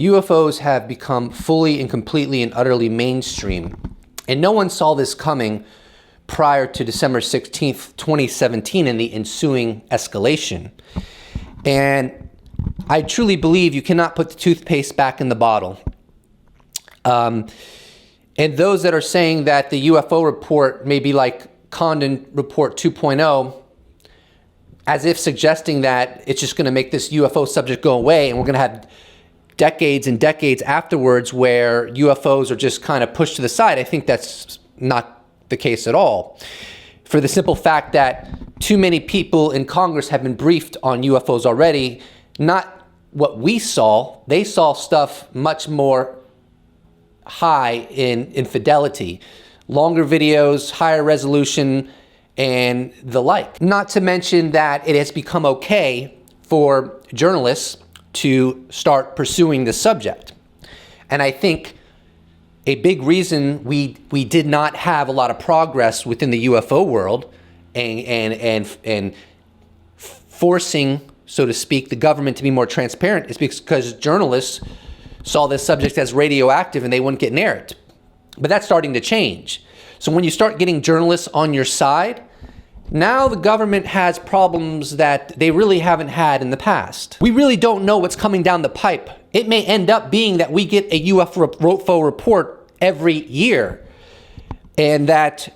UFOs have become fully and completely and utterly mainstream. And no one saw this coming prior to December 16th, 2017 and the ensuing escalation. And I truly believe you cannot put the toothpaste back in the bottle. And those that are saying that the UFO report may be like Condon Report 2.0, as if suggesting that it's just going to make this UFO subject go away and we're going to have decades and decades afterwards where UFOs are just kind of pushed to the side. I think that's not the case at all. For the simple fact that too many people in Congress have been briefed on UFOs already, not what we saw. They saw stuff much more high in fidelity, longer videos, higher resolution, and the like. Not to mention that it has become okay for journalists to start pursuing the subject. And I think a big reason we did not have a lot of progress within the UFO world and forcing, so to speak, the government to be more transparent is because journalists saw this subject as radioactive and they wouldn't get near it. But that's starting to change. So when you start getting journalists on your side, now the government has problems that they really haven't had in the past. We really don't know what's coming down the pipe. It may end up being that we get a UFO report every year, and that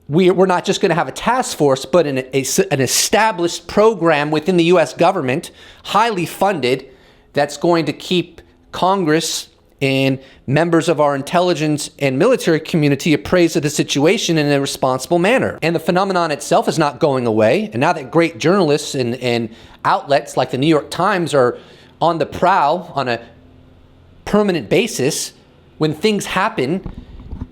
we're not just going to have a task force, but an established program within the U.S. government, highly funded, that's going to keep Congress and members of our intelligence and military community appraised of the situation in a responsible manner. And the phenomenon itself is not going away. And now that great journalists and outlets like the New York Times are on the prowl on a permanent basis, when things happen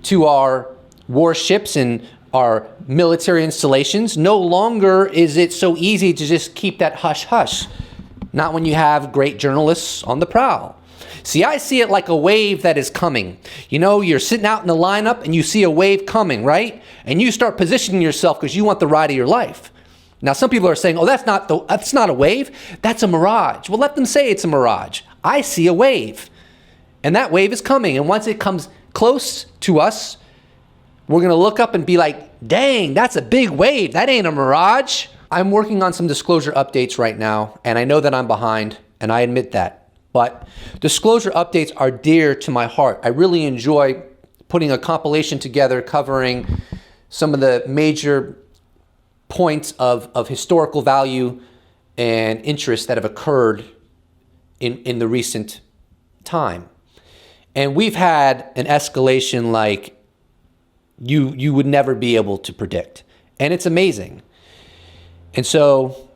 to our warships and our military installations, no longer is it so easy to just keep that hush-hush. Not when you have great journalists on the prowl. See, I see it like a wave that is coming. You know, you're sitting out in the lineup and you see a wave coming, right? And you start positioning yourself because you want the ride of your life. Now, some people are saying, oh, that's not a wave. That's a mirage. Well, let them say it's a mirage. I see a wave. And that wave is coming. And once it comes close to us, we're going to look up and be like, dang, that's a big wave. That ain't a mirage. I'm working on some disclosure updates right now, and I know that I'm behind, and I admit that. But disclosure updates are dear to my heart. I really enjoy putting a compilation together covering some of the major points of historical value and interest that have occurred in the recent time. And we've had an escalation like you would never be able to predict. And it's amazing. And so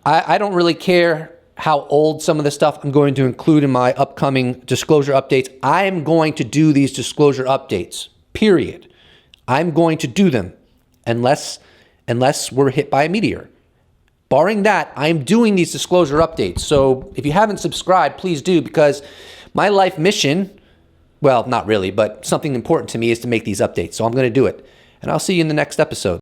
I don't really care how old some of the stuff I'm going to include in my upcoming disclosure updates. I'm going to do these disclosure updates, period. I'm going to do them unless we're hit by a meteor. Barring that, I'm doing these disclosure updates. So if you haven't subscribed, please do, because my life mission, well, not really, but something important to me is to make these updates. So I'm going to do it. And I'll see you in the next episode.